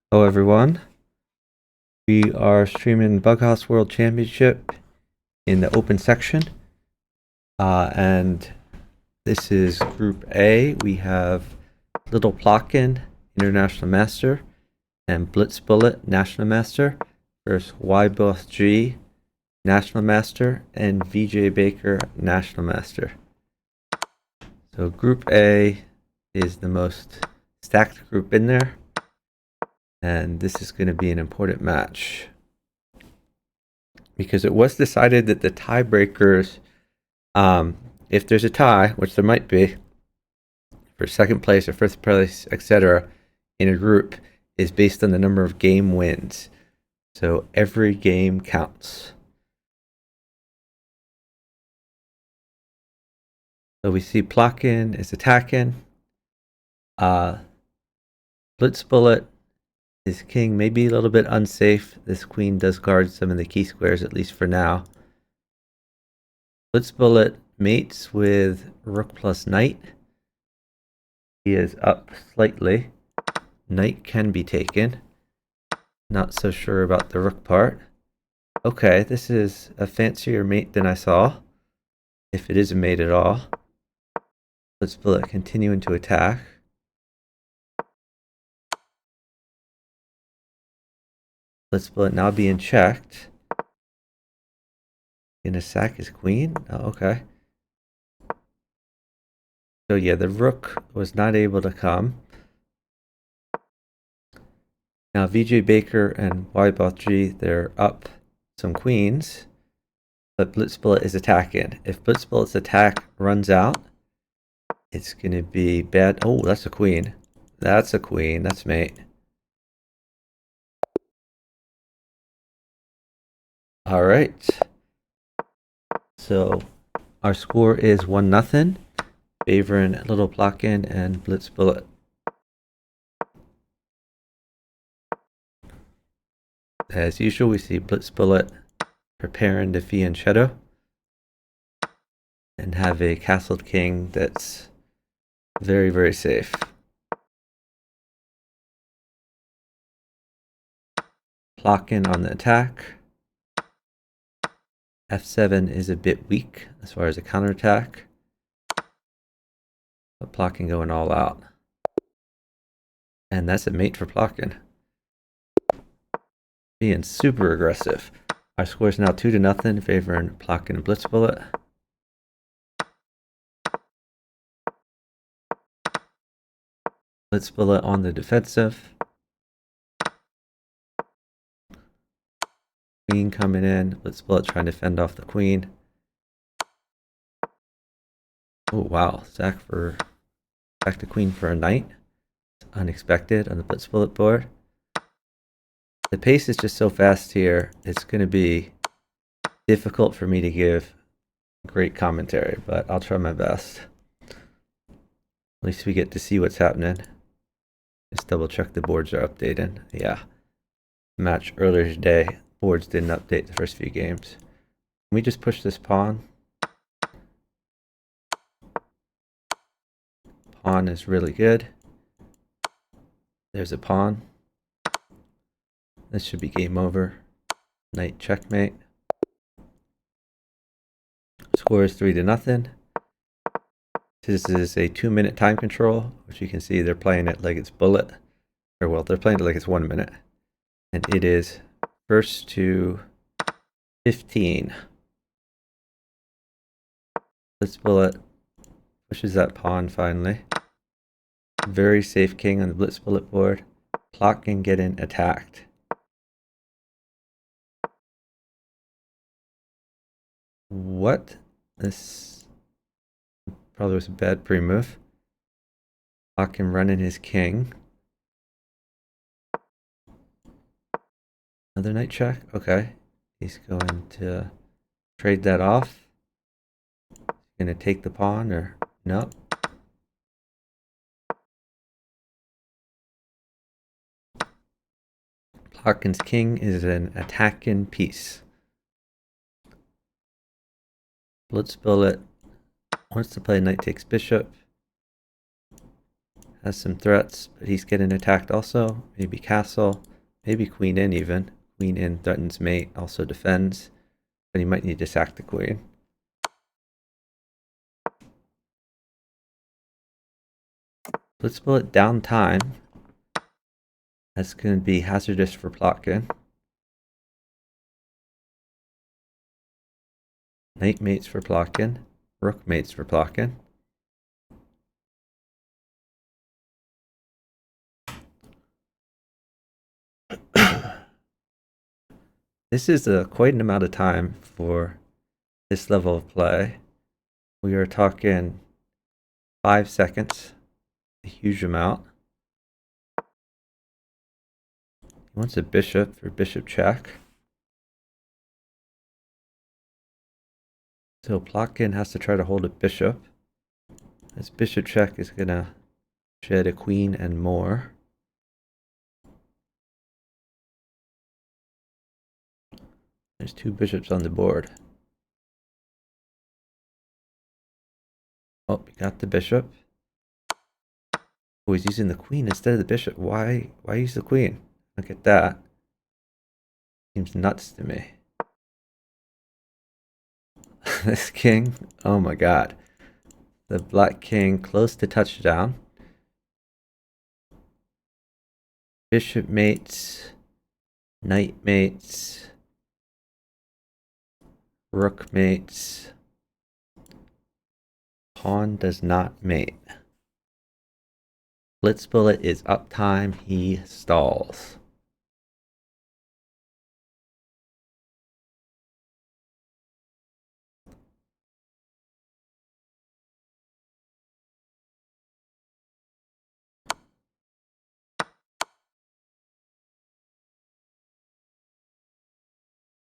Hello everyone, we are streaming Bughouse World Championship in the open section, and this is Group A. We have littleplotkin, International Master, and Blitzbullet, National Master, versus ybothg, National Master, and vjbaker, National Master. So Group A is the most stacked group in there, and this is going to be an important match because it was decided that the tiebreakers, if there's a tie, which there might be, for second place or first place, etc., in a group, is based on the number of game wins. So every game counts. So we see Plotkin is attacking. Blitzbullet, his king may be a little bit unsafe. This queen does guard some of the key squares, at least for now. Blitzbullet mates with rook plus knight. He is up slightly. Knight can be taken. Not so sure about the rook part. Okay, this is a fancier mate than I saw, if it is a mate at all. Blitzbullet continuing to attack. Blitzbullet now being checked. Gonna sack his queen? Oh, okay. So yeah, the rook was not able to come. Now vjbaker and ybothg, they're up some queens, but Blitzbullet is attacking. If Blitzbullet's attack runs out, it's gonna be bad. Oh, that's a queen. That's a queen. That's mate. All right. So our score is 1-0, favoring littleplotkin and Blitzbullet. As usual, we see Blitzbullet preparing to fianchetto and have a castled king that's very, very safe. Plotkin on the attack. F7 is a bit weak as far as a counterattack, but Plotkin going all out. And that's a mate for Plotkin. Being super aggressive. Our score is now 2-0, favoring Plotkin and Blitzbullet. Blitzbullet on the defensive. Queen coming in. Blitzbullet trying to fend off the queen. Oh wow, sack the queen for a knight. It's unexpected on the Blitzbullet board. The pace is just so fast here, it's going to be difficult for me to give great commentary, but I'll try my best. At least we get to see what's happening. Just double check the boards are updated. Yeah. Match earlier today, boards didn't update the first few games. Can we just push this pawn? Pawn is really good. There's a pawn. This should be game over. Knight checkmate. Score is 3-0. This is a 2-minute time control, which you can see they're playing it like it's bullet. Or well, they're playing it like it's 1 minute. And it is first to 15. Blitzbullet pushes that pawn finally. Very safe king on the Blitzbullet board. Plotkin getting attacked. What? This probably was a bad pre-move. Plotkin running his king. Another knight check? Okay. He's going to trade that off. Gonna take the pawn or no? Plotkin's king is an attacking piece. Blitzbullet wants to play knight takes bishop. has some threats, but he's getting attacked also. Maybe castle, maybe queen in even. Queen in threatens mate, also defends, but he might need to sack the queen. Let's split down time. That's going to be hazardous for Plotkin. Knight mates for Plotkin. Rook mates for Plotkin. This is quite an amount of time for this level of play. We are talking 5 seconds, a huge amount. He wants a bishop for bishop check. So Plotkin has to try to hold a bishop. This bishop check is going to shed a queen and more. There's 2 bishops on the board. Oh, we got the bishop. Oh, he's using the queen instead of the bishop. Why use the queen? Look at that. Seems nuts to me. This king, oh my god. The black king close to touchdown. Bishop mates. Knight mates. Rook mates. Pawn does not mate. Blitz bullet is uptime. He stalls.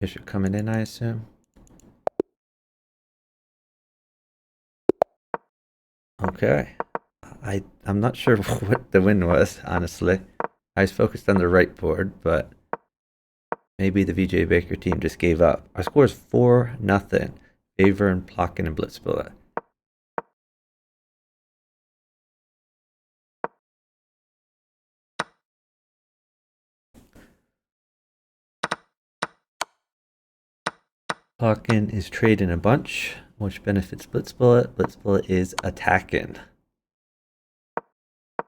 Bishop coming in, I assume. Okay. I'm not sure what the win was, honestly. I was focused on the right board, but maybe the vjbaker team just gave up. Our score is 4-0. Favor and Plotkin and Blitz bullet. Plotkin is trading a bunch, which benefits Blitz bullet. Blitz bullet is attacking.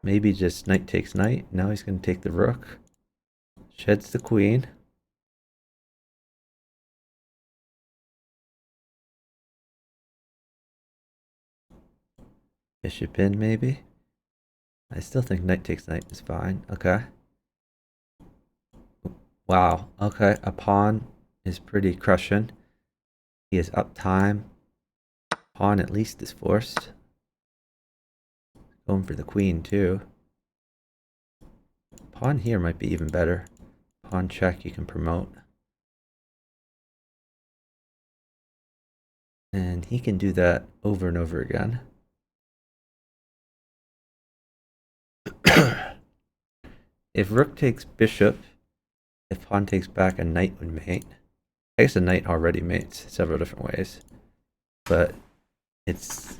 Maybe just knight takes knight. Now he's going to take the rook. Sheds the queen. Bishop in, maybe. I still think knight takes knight is fine. Okay. Wow. Okay. A pawn is pretty crushing. He is up time. Pawn at least is forced. Going for the queen too. Pawn here might be even better. Pawn check you can promote. And he can do that over and over again. If rook takes bishop, if pawn takes back, a knight would mate. I guess a knight already mates several different ways. But it's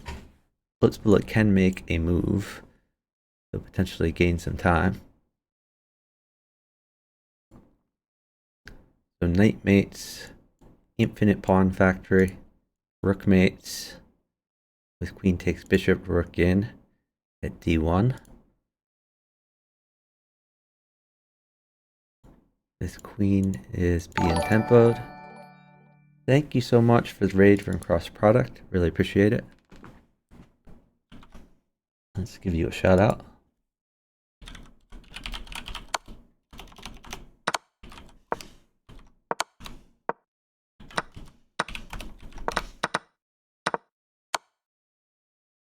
Blitz bullet can make a move. So potentially gain some time. So knight mates, infinite pawn factory, rook mates, with queen takes bishop, rook in at d1. This queen is being tempoed. Thank you so much for the raid from Cross Product. Really appreciate it. Let's give you a shout out.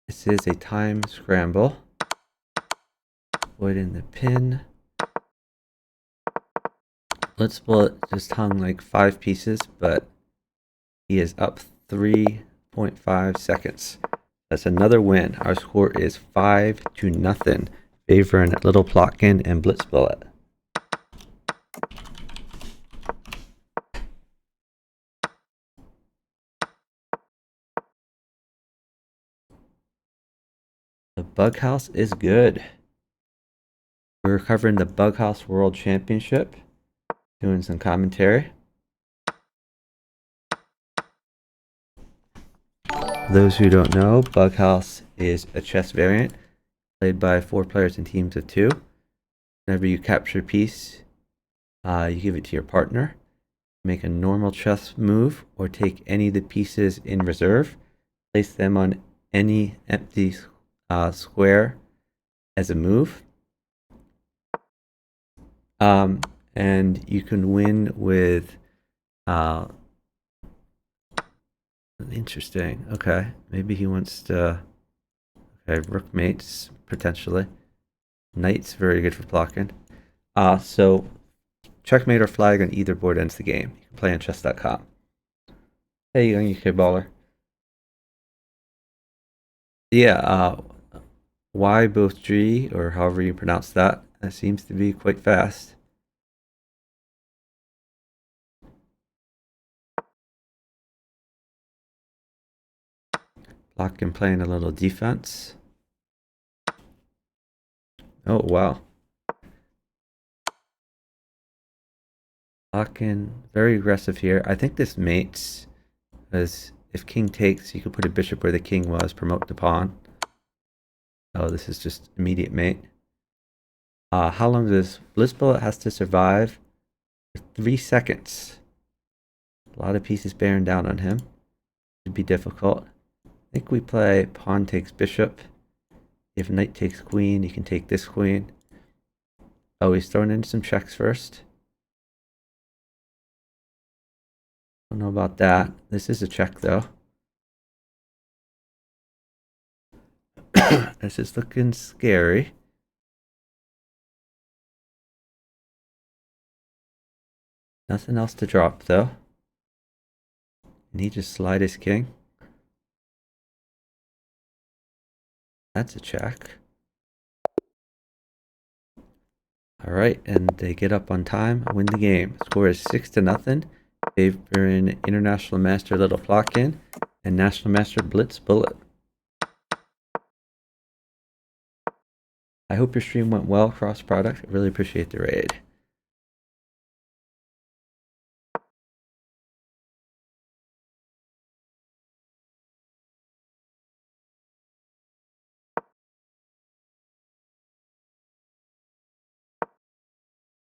This is a time scramble. Avoiding the pin. Blitz bullet just hung like 5 pieces, but he is up 3.5 seconds. That's another win. Our score is 5-0, favoring Little Plotkin and Blitz bullet. The bug house is good. We're covering the Bug House World Championship, doing some commentary. For those who don't know, Bug House is a chess variant played by 4 players in teams of 2. Whenever you capture a piece, you give it to your partner. Make a normal chess move or take any of the pieces in reserve, place them on any empty square as a move. And you can win with interesting. Okay, maybe he wants to. Okay, rook mates potentially. Knight's very good for blocking. So checkmate or flag on either board ends the game. You can play on chess.com. Hey, young UK baller. Yeah, ybothg, or however you pronounce that, seems to be quite fast. Plotkin playing a little defense. Oh, wow. Plotkin, very aggressive here. I think this mates, because if king takes, you could put a bishop where the king was, promote the pawn. Oh, this is just immediate mate. How long does Bliss Bullet has to survive? 3 seconds. A lot of pieces bearing down on him. Should be difficult. I think we play pawn takes bishop. If knight takes queen, you can take this queen. Oh, he's throwing in some checks first. Don't know about that. This is a check though. This is looking scary. Nothing else to drop though. And he just slide his king. That's a check. Alright, and they get up on time, win the game. Score is 6-0. Favoring International Master Littleplotkin and National Master Blitz Bullet. I hope your stream went well, cross product. I really appreciate the raid.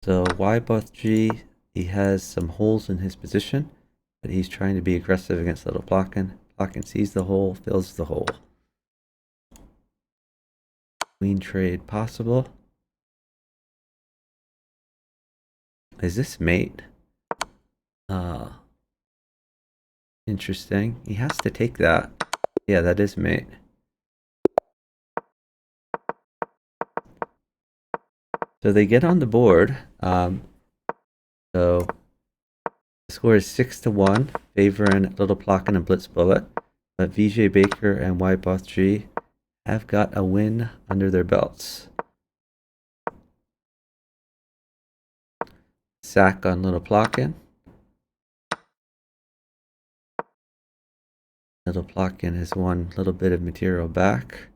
So ybothg, he has some holes in his position, but he's trying to be aggressive against littleplotkin. Plotkin sees the hole, fills the hole. Queen trade possible. Is this mate? Interesting. He has to take that. Yeah, that is mate. So they get on the board. So the score is 6-1, favoring littleplotkin and Blitz Bullet. But vjbaker and ybothg have got a win under their belts. Sack on littleplotkin. Littleplotkin has won a little bit of material back.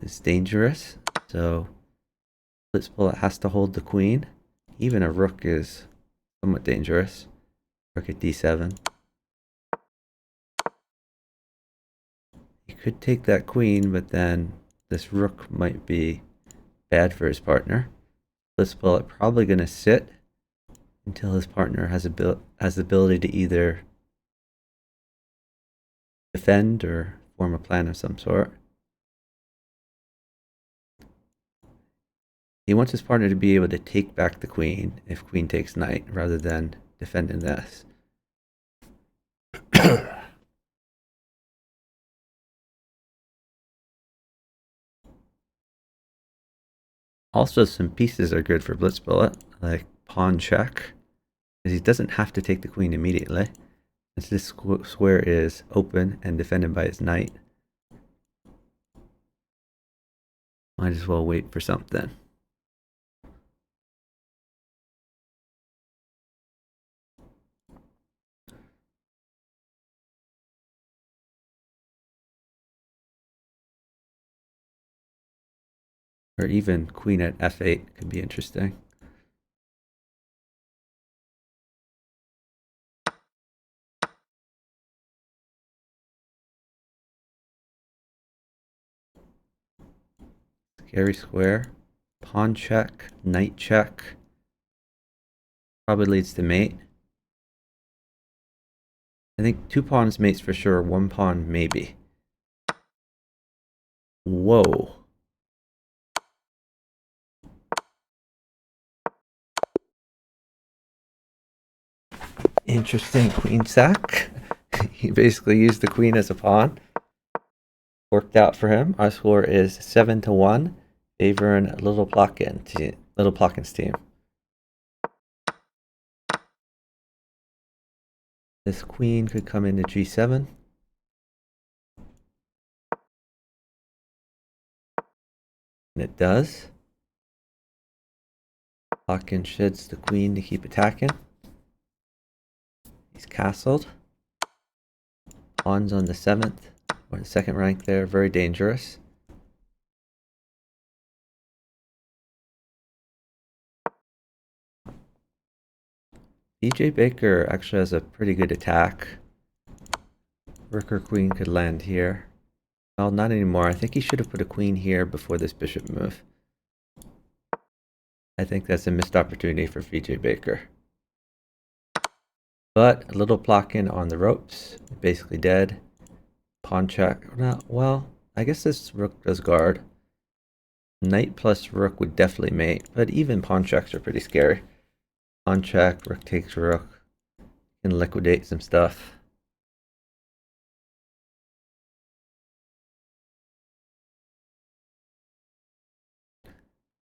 It's dangerous, so Blitz Bullet has to hold the queen. Even a rook is somewhat dangerous. Rook at d7. He could take that queen, but then this rook might be bad for his partner. Blitz Bullet probably going to sit until his partner has the ability to either defend or form a plan of some sort. He wants his partner to be able to take back the queen if queen takes knight, rather than defending this. Also, some pieces are good for Blitz Bullet, like pawn check, because he doesn't have to take the queen immediately, since this square is open and defended by his knight. Might as well wait for something. Or even queen at f8 could be interesting. Scary square. Pawn check, knight check. Probably leads to mate. I think 2 pawns mates for sure, 1 pawn maybe. Whoa. Interesting queen sack. He basically used the queen as a pawn. Worked out for him. Our score is 7-1, favoring littleplotkin's team. This queen could come into g7. And it does. Plotkin sheds the queen to keep attacking. He's castled. Pawns on the 7th, or the 2nd rank there, very dangerous. vjbaker actually has a pretty good attack. Rook or queen could land here. Well, not anymore. I think he should have put a queen here before this bishop move. I think that's a missed opportunity for vjbaker. But littleplotkin on the ropes, basically dead. Pawn check. Well, I guess this rook does guard. Knight plus rook would definitely mate, but even pawn checks are pretty scary. Pawn check, rook takes rook. Can liquidate some stuff.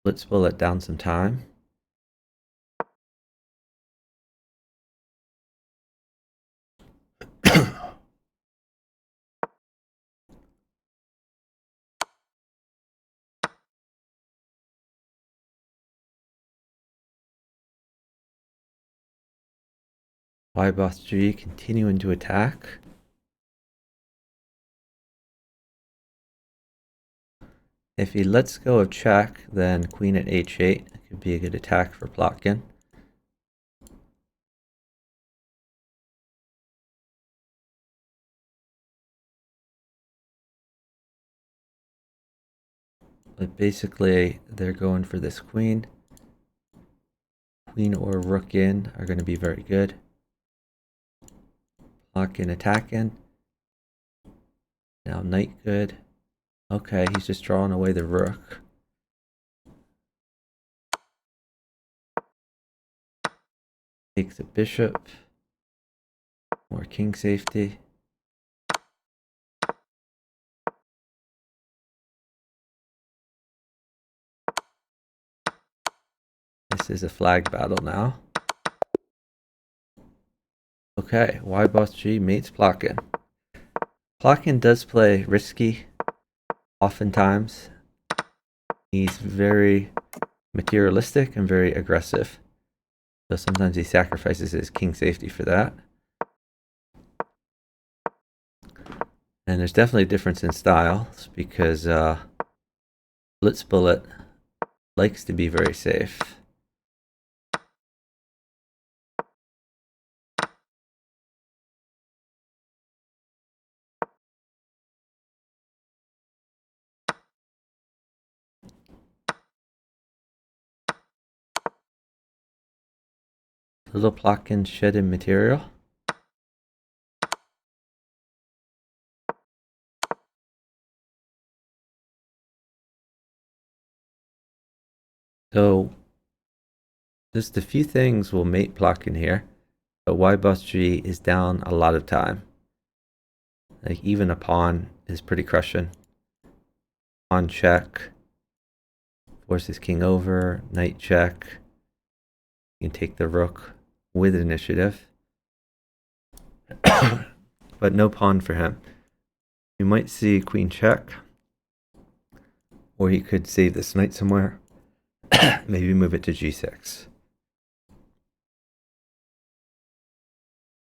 Let's pull it down some time. ybothg continuing to attack. If he lets go of check, then queen at h8 could be a good attack for Plotkin. But basically, they're going for this queen. Queen or rook in are going to be very good. Plotkin attacking. Now knight good. Okay, he's just drawing away the rook. Takes the bishop. More king safety. This is a flag battle now. Okay, ybothg mates Plotkin. Plotkin does play risky oftentimes. He's very materialistic and very aggressive. So sometimes he sacrifices his king safety for that. And there's definitely a difference in styles because Blitzbullet likes to be very safe. Littleplotkin shed in material. So just a few things will mate Plotkin here, but ybothg is down a lot of time. Like even a pawn is pretty crushing. Pawn check, forces king over, knight check. You can take the rook with initiative, but no pawn for him. You might see queen check, or he could save this knight somewhere. Maybe move it to g6.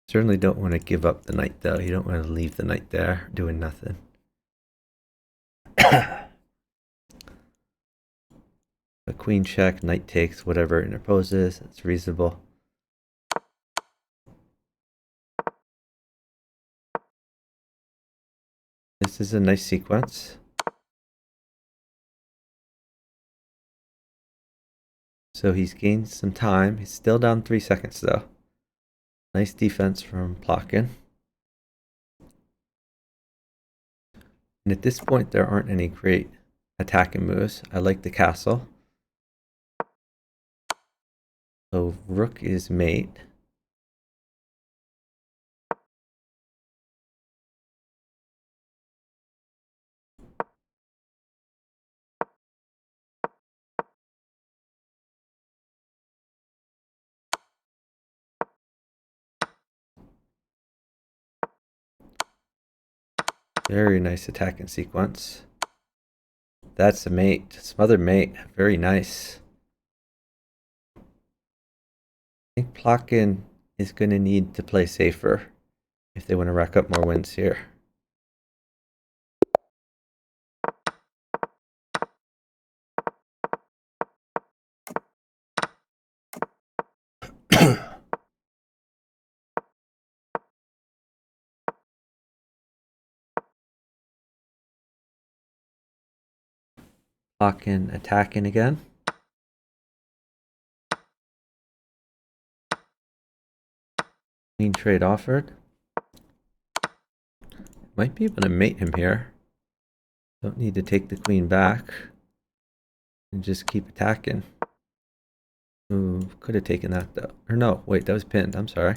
Certainly don't want to give up the knight though. You don't want to leave the knight there doing nothing. A queen check, knight takes, whatever interposes. It's reasonable. This is a nice sequence. So he's gained some time. He's still down 3 seconds though. Nice defense from Plotkin. And at this point, there aren't any great attacking moves. I like the castle. So rook is mate. Very nice attacking sequence. That's a mate. Smothered mate. Very nice. I think Plotkin is going to need to play safer if they want to rack up more wins here. Plotkin attacking again. Queen trade offered. Might be able to mate him here. Don't need to take the queen back. And just keep attacking. Ooh, could have taken that though. Or no, wait, that was pinned. I'm sorry.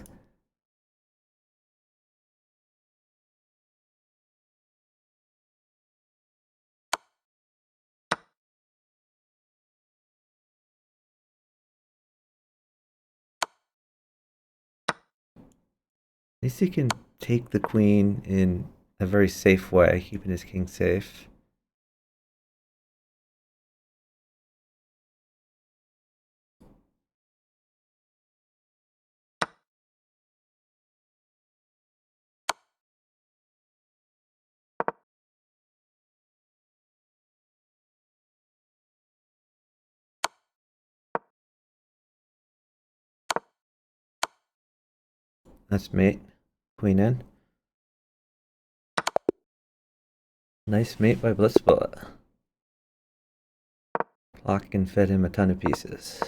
At least he can take the queen in a very safe way, keeping his king safe. That's mate. Queen in. Nice mate by Blitzbullet. Plotkin fed him a ton of pieces.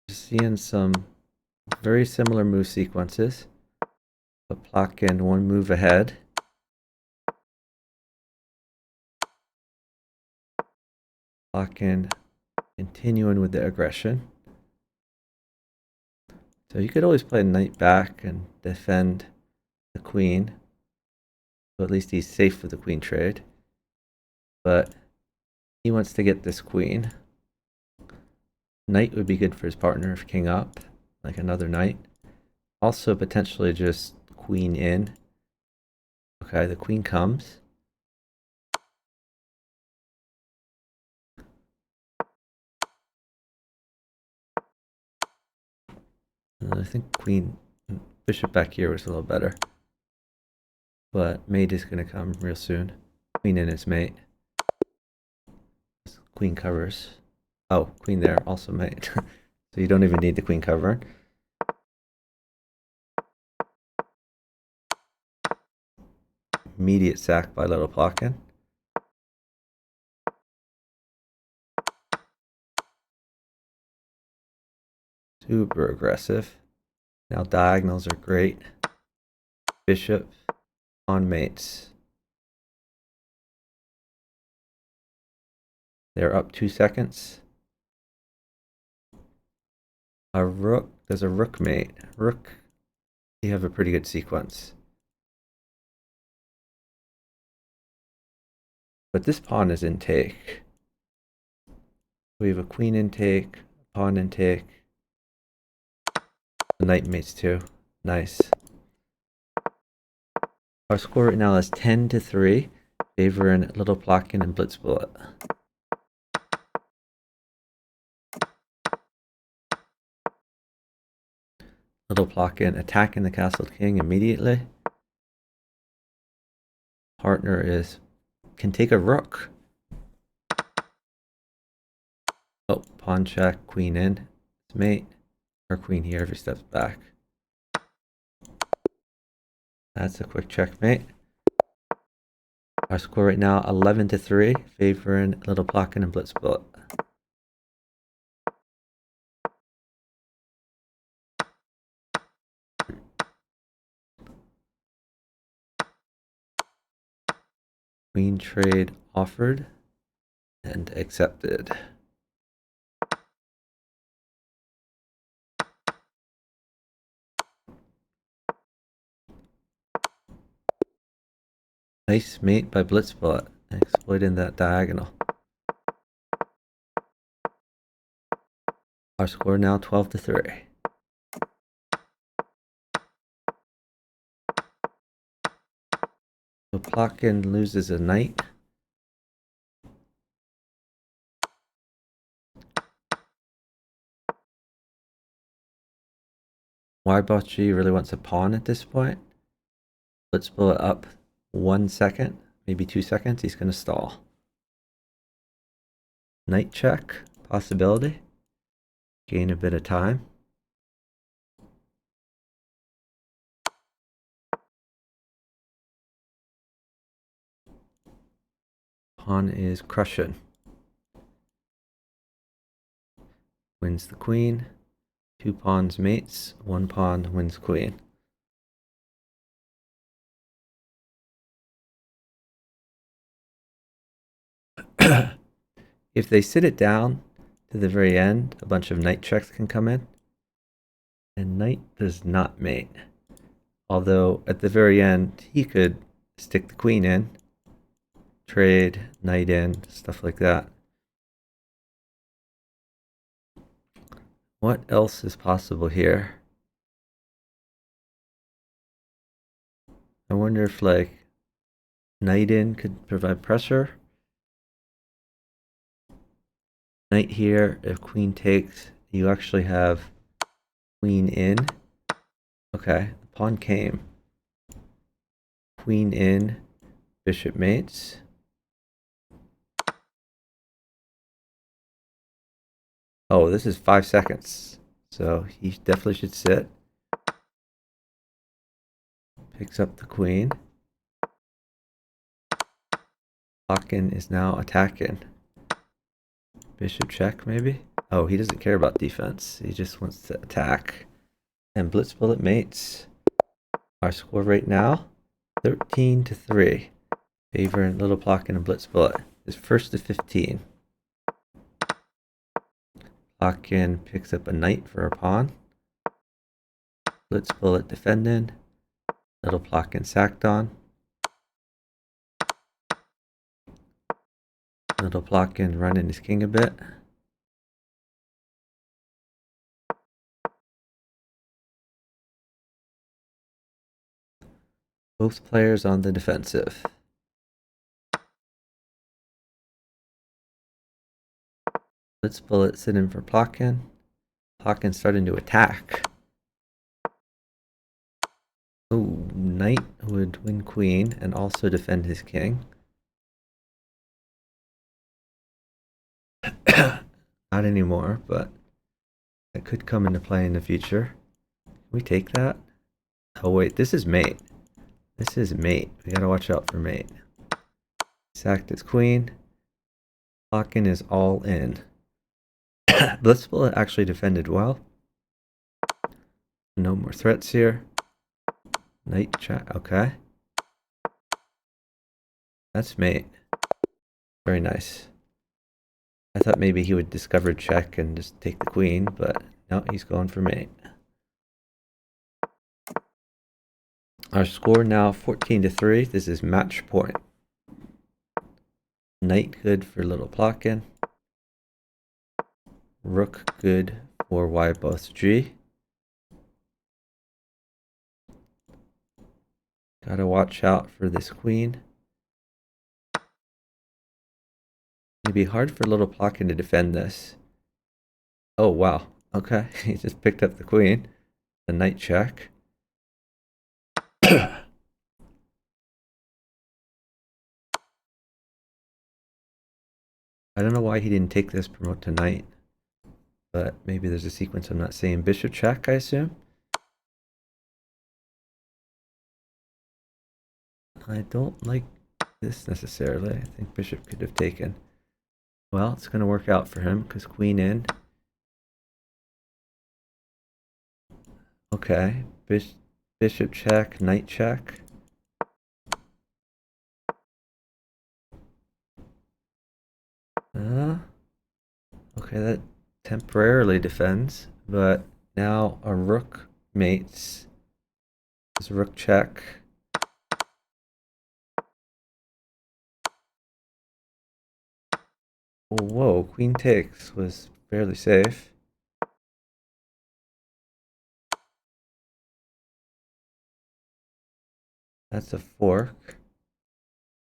Seeing some very similar move sequences, but Plotkin one move ahead. Plotkin continuing with the aggression. So you could always play knight back and defend the queen. So at least he's safe with the queen trade. But he wants to get this queen. Knight would be good for his partner if king up, like another knight. Also potentially just queen in. Okay, the queen comes. I think queen, bishop back here was a little better. But mate is going to come real soon. Queen in is mate. Queen covers. Oh, queen there, also mate. So you don't even need the queen covering. Immediate sack by littleplotkin. Super aggressive. Now diagonals are great. Bishop on mates. They're up 2 seconds. A rook, there's a rook mate. Rook, you have a pretty good sequence. But this pawn is in take. We have a queen in take, pawn in take. The knight mates too. Nice. Our score right now is 10-3, favoring littleplotkin and Blitzbullet. littleplotkin attacking the castled king immediately. Partner can take a rook. Oh, pawn check, queen in. It's mate. Or queen here if he steps back. That's a quick checkmate. Our score right now 11-3, favoring littleplotkin and blitzbullet. Queen trade offered and accepted. Nice mate by blitzbullet, exploiting that diagonal. Our score now 12-3. So Plotkin loses a knight. ybothg really wants a pawn at this point. Blitzbullet up 1 second, maybe 2 seconds. He's going to stall. Knight check, possibility. Gain a bit of time. Pawn is crushing. Wins the queen. 2 pawns mates. 1 pawn wins queen. If they sit it down to the very end, a bunch of knight checks can come in. And knight does not mate. Although at the very end, he could stick the queen in, trade, knight in, stuff like that. What else is possible here? I wonder if like knight in could provide pressure. Knight here, if queen takes, you actually have queen in. Okay, the pawn came. Queen in, bishop mates. Oh, this is 5 seconds. So he definitely should sit. Picks up the queen. Plotkin is now attacking. Bishop check, maybe? Oh, he doesn't care about defense. He just wants to attack. And blitzbullet mates. Our score right now, 13-3. Favoring littleplotkin and blitzbullet is first to 15. Plotkin picks up a knight for a pawn. Blitzbullet defending. Littleplotkin sacked on. Littleplotkin running his king a bit. Both players on the defensive. Blitzbullet sitting for Plotkin. Plotkin starting to attack. Oh, knight would win queen and also defend his king. Not anymore, but that could come into play in the future. Can we take that? Oh wait, this is mate. This is mate. We gotta watch out for mate. Sacked his queen. Plotkin is all in. Blitzbullet actually defended well. No more threats here. Knight check. Okay. That's mate. Very nice. I thought maybe he would discover check and just take the queen, but no, he's going for mate. Our score now 14-3. This is match point. Knight good for littleplotkin. Rook good for ybothg. Gotta watch out for this queen. It'd be hard for littleplotkin to defend this. Oh wow. Okay, he just picked up the queen. the knight check. I don't know why he didn't take this promote to knight, but maybe there's a sequence I'm not seeing. Bishop check, I assume. I don't like this necessarily. I think bishop could have taken. Well, it's going to work out for him because queen in. Okay, bishop check, knight check. Okay, that temporarily defends, but now a rook mates. There's a rook check. Whoa, queen takes was fairly safe. That's a fork.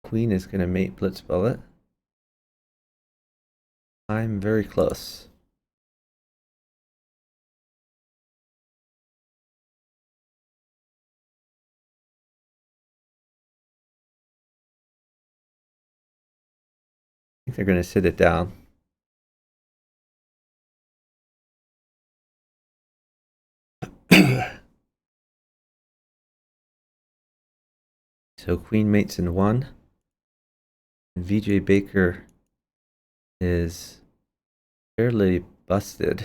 Queen is going to mate blitz bullet. I'm very close. I think they're going to sit it down. So queen mates in one. And vjbaker is fairly busted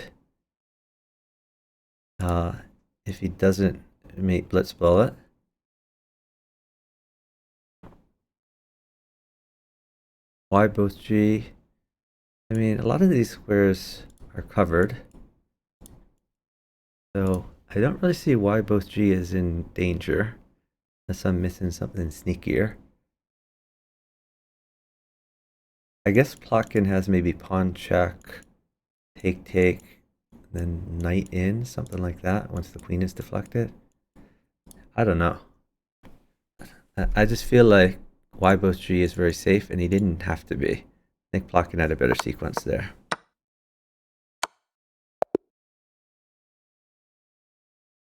if he doesn't mate blitz bullet. ybothg. I mean, a lot of these squares are covered, so I don't really see ybothg is in danger unless I'm missing something sneakier. I guess Plotkin has maybe pawn check, take, then knight in, something like that once the queen is deflected. I don't know. I just feel like ybothg is very safe and he didn't have to be. I think Plotkin had a better sequence there.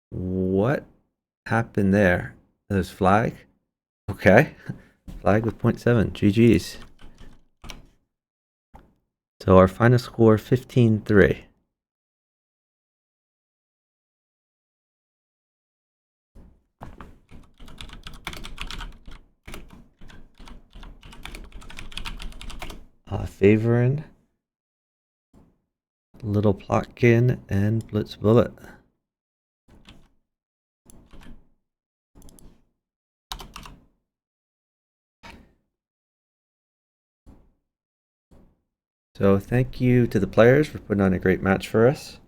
What happened there? There's flag. Okay. Flag with 0.7. GG's. So our final score 15-3. Favoring littleplotkin and blitz bullet. So thank you to the players for putting on a great match for us.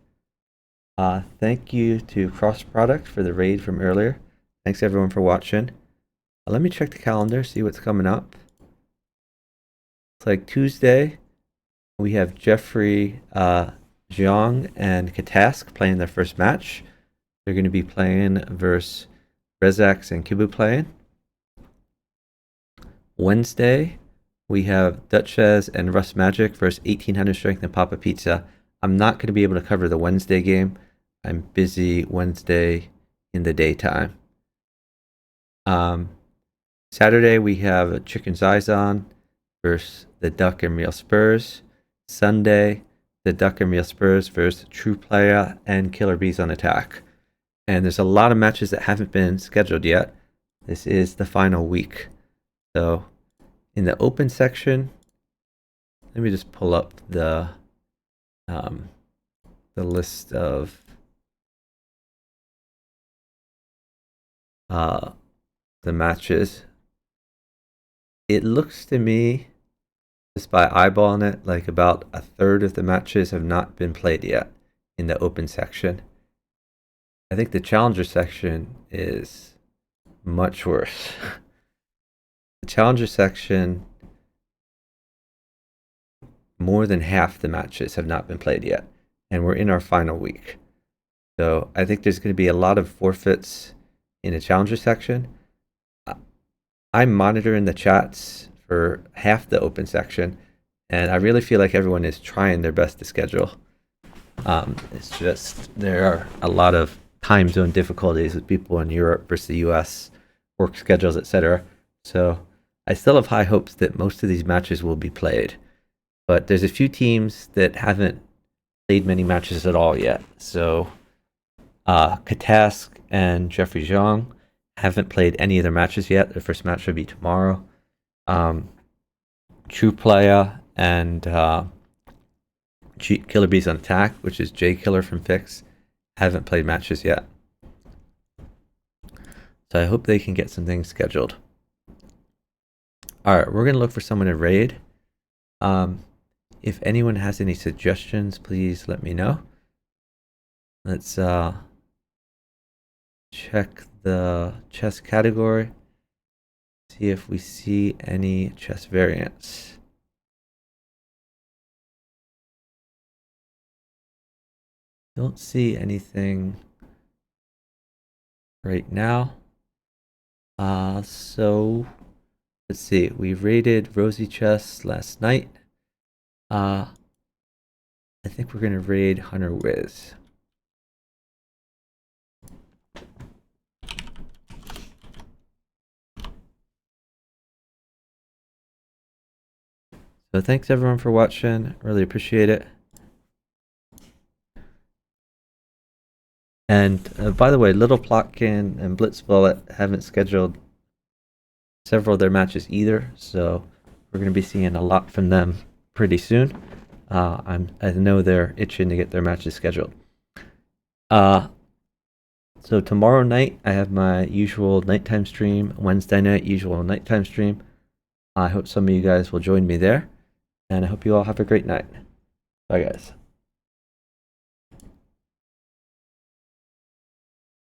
Thank you to Cross Product for the raid from earlier. Thanks everyone for watching. Let me check the calendar, see what's coming up. It's like Tuesday, we have Jeffrey Jiang and Katask playing their first match. They're going to be playing versus Rezax and Kibu playing. Wednesday, we have Dutchez and Russ Magic versus 1800 Strength and Papa Pizza. I'm not going to be able to cover the Wednesday game. I'm busy Wednesday in the daytime. Saturday, we have Chicken's Eyes on versus the Duck and Real Spurs. Sunday, the Duck and Real Spurs versus True Player and Killer Bees on Attack. And there's a lot of matches that haven't been scheduled yet. This is the final week. So in the open section, let me just pull up the list of the matches. It looks to me, just by eyeballing it, like about a third of the matches have not been played yet in the open section. I think the challenger section is much worse. The challenger section, more than half the matches have not been played yet, and we're in our final week. So I think there's going to be a lot of forfeits in the challenger section. I'm monitoring the chats for half the open section, and I really feel like everyone is trying their best to schedule. It's just there are a lot of time zone difficulties with people in Europe versus the US, work schedules, etc. So I still have high hopes that most of these matches will be played. But there's a few teams that haven't played many matches at all yet. So Katask and Jeffrey Zhang haven't played any of their matches yet. Their first match will be tomorrow. True Player and Killer Bees on Attack, which is J Killer from Fix, haven't played matches yet. So I hope they can get some things scheduled. Alright, we're going to look for someone to raid. If anyone has any suggestions, please let me know. Let's check the chess category. See if we see any chess variants. Don't see anything right now. So let's see. We raided Rosie Chess last night. I think we're gonna raid Hunter Wiz. So thanks everyone for watching. Really appreciate it. And by the way, littleplotkin and Blitzbullet haven't scheduled several of their matches either, so we're going to be seeing a lot from them pretty soon. I know they're itching to get their matches scheduled. So tomorrow night I have my usual nighttime stream. Wednesday night, usual nighttime stream. I hope some of you guys will join me there, and I hope you all have a great night. Bye guys.